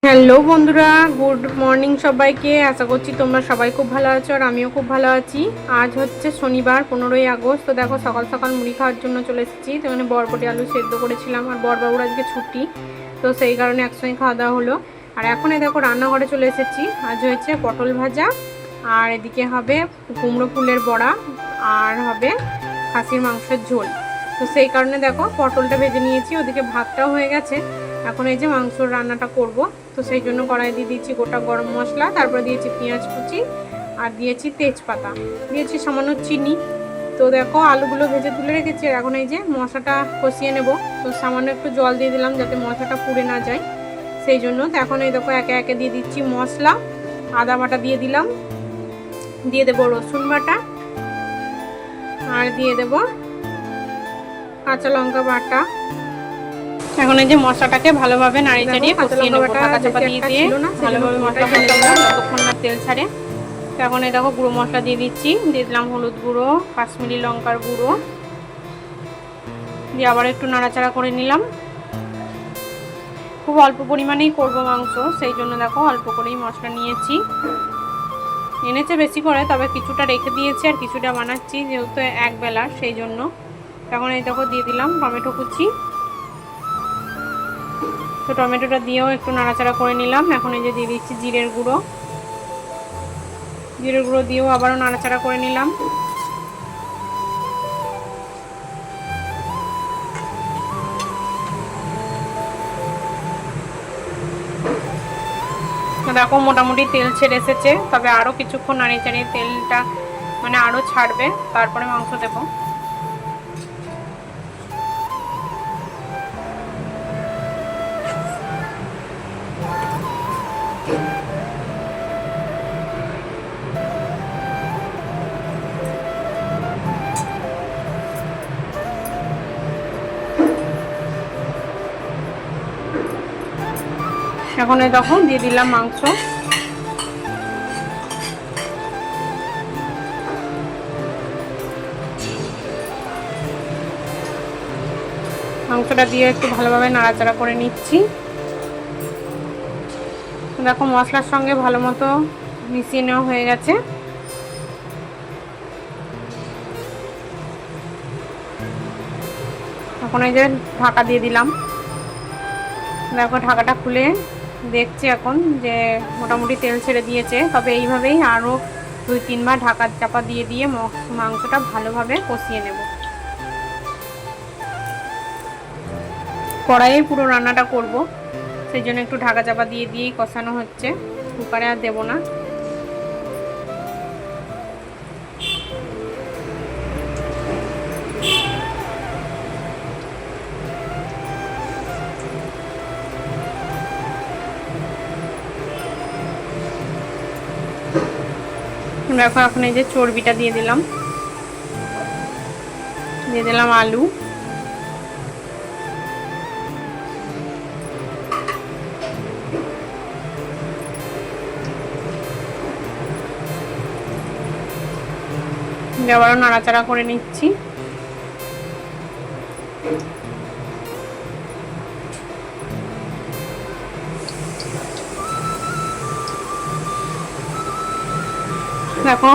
Hello বন্ধুরা, good morning সবাইকে। আশা করছি তোমরা সবাই খুব ভালো আছো আর আমিও খুব ভালো আছি। আজ হচ্ছে শনিবার 15ই আগস্ট। তো দেখো সকাল সকাল মুড়ি খাওয়ার জন্য চলে এসেছি। তো এখানে বরবটি আলু সেদ্ধ করেছিলাম আর বরবাবুর আজকে ছুটি, তো সেই কারণে একসঙ্গে খাওয়া দাওয়া হলো। আর এখন দেখো রান্নাঘরে চলে এসেছি। আজ হয়েছে পটল ভাজা, আর এদিকে হবে কুমড়ো ফুলের বড়া, আর হবে খাসির মাংসের ঝোল। তো সেই কারণে দেখো পটলটা ভেজে নিয়েছি, ওদিকে ভাতটাও হয়ে গেছে। এখন এই যে মাংসর রান্নাটা করব, তো সেই জন্য কড়াই দিয়ে দিয়েছি গোটা গরম মশলা, তারপরে দিয়েছি পেঁয়াজ কুচি, আর দিয়েছি তেজপাতা, দিয়েছি সামান্য চিনি। তো দেখো আলুগুলো ভেজে তুলে রেখেছি। এখন এই যে মশলাটা কষিয়ে নেব। তো সামান্য একটু জল দিয়ে দিলাম যাতে মশলাটা পুড়ে না যায়, সেই জন্য। তো এখন এই দেখো একে একে দিয়ে দিচ্ছি মশলা। আদা বাটা দিয়ে দিলাম, দিয়ে দেবো রসুন বাটা, আর দিয়ে দেবো কাঁচা লঙ্কা বাটা। এখন এই যে মশলাটাকে ভালোভাবে নাড়িয়ে চাড়িয়ে কষিয়ে নেবো, ঢাকা চাপা দিয়ে দিয়ে ভালোভাবে মশলা কষাবো যতক্ষণ না তেল ছাড়ে। তো এখন এই দেখো গুঁড়ো মশলা দিয়ে দিচ্ছি, দিয়ে দিলাম হলুদ গুঁড়ো, কাশ্মীরি লঙ্কার গুঁড়ো, দিয়ে আবার একটু নাড়াচাড়া করে নিলাম। খুব অল্প পরিমাণেই করব মাংস, সেই জন্য দেখো অল্প করেই মশলা নিয়েছি। এনেছে বেশি করে, তবে কিছুটা রেখে দিয়েছি আর কিছুটা বানাচ্ছি যেহেতু এক বেলার, সেই জন্য। এখন এই দেখো দিয়ে দিলাম টমেটো কুচি। তো টমেটোটা দিয়েও একটু নাড়াচাড়া করে নিলাম। এখন এই যে দিয়ে দিচ্ছি জিরের গুঁড়ো, জিরের গুঁড়ো দিয়েও আবারও নাড়াচাড়া করে নিলাম। দেখো মোটামুটি তেল ছেড়ে এসেছে, তবে আরও কিছুক্ষণ নাড়িয়ে চাড়িয়ে তেলটা আরও ছাড়বে, তারপরে মাংস দেবো। এখন তখন দিয়ে দিলাম মাংস। মাংসটা দিয়ে একটু ভালোভাবে নাড়াচাড়া করে নিচ্ছি। দেখো মশলার সঙ্গে ভালো মতো মিশিয়ে নেওয়া হয়ে গেছে। এখন এই যে ঢাকা দিয়ে দিলাম। দেখো ঢাকাটা খুলে দেখছি এখন যে মোটামুটি তেল ছেড়ে দিয়েছে, তবে এইভাবেই আরও 2-3 বার ঢাকা চাপা দিয়ে দিয়ে মাংসটা ভালোভাবে কষিয়ে নেব। কড়াইয়ে পুরো রান্নাটা করব, সেই জন্য একটু ঢাকা চাপা দিয়ে দিয়েই কষানো হচ্ছে, কুকারে আর দেবো না। দেখো এখন এই যে চর্বিটা দিয়ে দিলাম, দিয়ে দিলাম আলু, আবারও নাড়াচাড়া করে নিচ্ছি। দেখো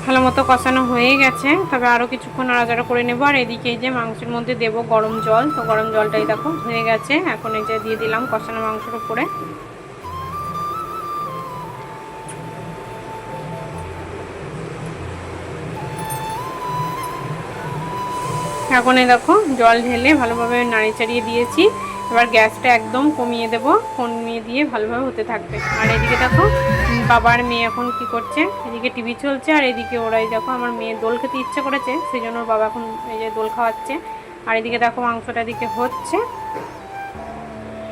ভালো মতো কষানো হয়ে গেছে, তবে আরও কিছুক্ষণ নাড়াচাড়া করে নেবো। আর এদিকে এই যে মাংসের মধ্যে দেবো গরম জল, তো গরম জলটাই দেখো হয়ে গেছে। এখন এই যে দিয়ে দিলাম কষানো মাংসের উপরে। এখন এই দেখো জল ঢেলে ভালোভাবে নাড়িয়ে চাড়িয়ে দিয়েছি। এবার গ্যাসটা একদম কমিয়ে দেবো, কমিয়ে দিয়ে ভালোভাবে হতে থাকবে। আর এদিকে দেখো বাবার মেয়ে এখন কি করছে, এদিকে টিভি চলছে, আর এদিকে ওরাই দেখো আমার মেয়ে দোল খেতে ইচ্ছে করেছে, সেই জন্য ওর বাবা এখন এই যে দোল খাওয়াচ্ছে। আর এদিকে দেখো মাংসটা এদিকে হচ্ছে,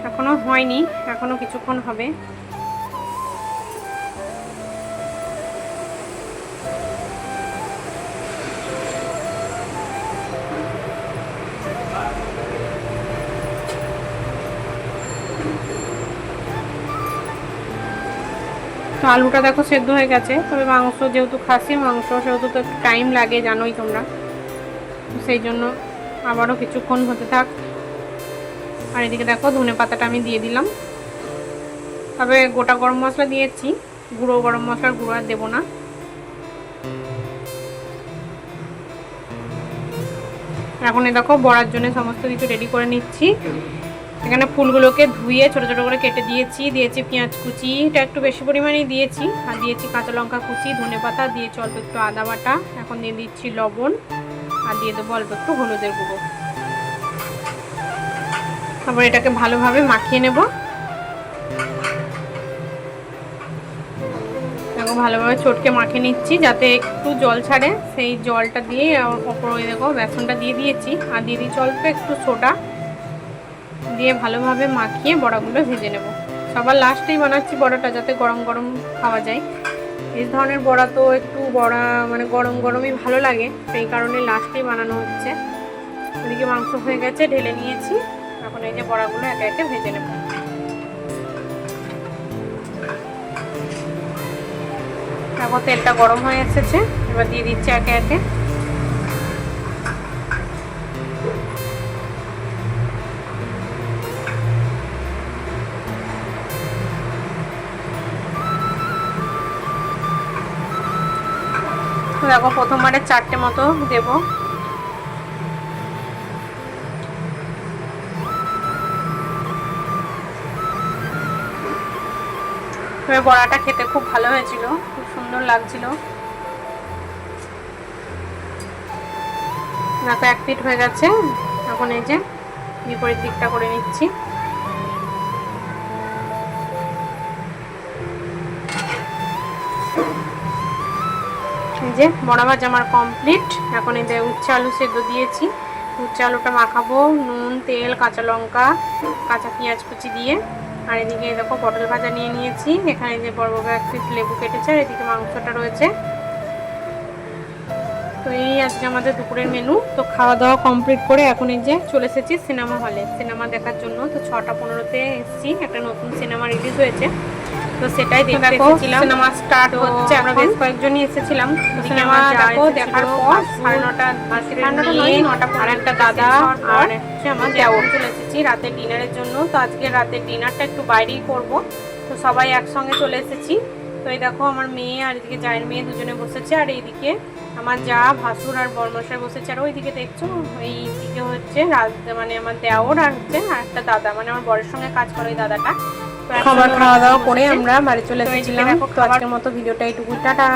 এখনও হয়নি, এখনও কিছুক্ষণ হবে। তো আলুটা দেখো সেদ্ধ হয়ে গেছে, তবে মাংস যেহেতু খাসির মাংস সেহেতু তো একটু টাইম লাগে, জানোই তোমরা, সেই জন্য আবারও কিছুক্ষণ হতে থাক। আর এদিকে দেখো ধনে পাতাটা আমি দিয়ে দিলাম। তবে গোটা গরম মশলা দিয়েছি, গুঁড়ো গরম মশলার গুঁড়ো আর দেবো না। এখন দেখো বড়ার জন্য সমস্ত কিছু রেডি করে নিচ্ছি। এখানে ফুলগুলোকে ধুয়ে ছোটো ছোটো করে কেটে দিয়েছি, পেঁয়াজ কুচি, এটা একটু বেশি পরিমাণেই দিয়েছি, আর দিয়েছি কাঁচা লঙ্কা কুচি, ধনেপাতা দিয়েছি, অল্প একটু আদা বাটা, এখন দিয়ে দিচ্ছি লবণ, আর দিয়ে দেবো অল্প একটু হলুদের গুঁড়ো। তারপর এটাকে ভালোভাবে মাখিয়ে নেব। দেখো ভালোভাবে চটকে মাখিয়ে নিচ্ছি যাতে একটু জল ছাড়ে, সেই জলটা দিয়ে ওপরে দেখো বেসনটা দিয়ে দিয়েছি, আর দিয়ে দিচ্ছি অল্প একটু সোডা, দিয়ে ভালোভাবে মাখিয়ে বড়াগুলো ভেজে নেব। সবার লাস্টেই বানাচ্ছি বড়াটা, যাতে গরম গরম খাওয়া যায়। এই ধরনের বড়া তো একটু মানে গরম গরমই ভালো লাগে, সেই কারণে লাস্টেই বানানো হচ্ছে। এদিকে মাংস হয়ে গেছে, ঢেলে নিয়েছি। এখন এই যে বড়াগুলো একে একে ভেজে নেব। এখন তেলটা গরম হয়ে এসেছে, এবার দিয়ে দিচ্ছি একে একে। দেখো প্রথমবারে 4টে মতো দেব। বড়াটা খেতে খুব ভালো হয়েছিল, খুব সুন্দর লাগছিল। দেখো 1 পিঠ হয়ে গেছে, এখন এই যে বিপরীত দিকটা করে নিচ্ছি। এই যে বড়া ভাজা আমার কমপ্লিট। এখন এই যে উচ্ছে আলু সেদ্ধ দিয়েছি, উচ্ছে আলুটা মাখাবো নুন, তেল, কাঁচা লঙ্কা, কাঁচা পেঁয়াজ কুচি দিয়ে। আর এদিকে দেখো পটল ভাজা নিয়ে নিয়েছি, এখানে যে বড় বড় 1 পিস লেবু কেটেছে, আর এদিকে মাংসটা রয়েছে। তো এই আজকে আমাদের দুপুরের মেনু। তো খাওয়া দাওয়া কমপ্লিট করে এখন এই যে চলে এসেছি সিনেমা হলে সিনেমা দেখার জন্য। তো 6টা 15-তে এসেছি, একটা নতুন সিনেমা রিলিজ হয়েছে, তো সেটাই দেখতে এসেছিলাম। সিনেমা স্টার্ট হচ্ছে, আমরা বেশ কয়েকজনই এসেছিলাম। সিনেমা দেখো দেখার পর 9:30 আর একটা দাদা আর হচ্ছে আমার দেওর চলে এসেছি রাতের ডিনারের জন্য। তো আজকে রাতের ডিনারটা একটু বাইরেই করব, তো সবাই একসঙ্গে চলে এসেছি। তো এই দেখো আমার মেয়ে আর এদিকে জায়ের মেয়ে দুজনে বসেছে, আর এইদিকে আমার যা ভাসুর আর বরমশাই বসেছে। আর ওইদিকে দেখছো এইদিকে হচ্ছে মানে আমার দেওর আর হচ্ছে আর একটা দাদা, মানে আমার বরের সঙ্গে কাজ করে ওই দাদাটা। খাওয়া দাওয়া করে আমরা বাড়ি চলে এসেছিলাম। তো আজকের মতো ভিডিওটা এইটুকু, টাটা।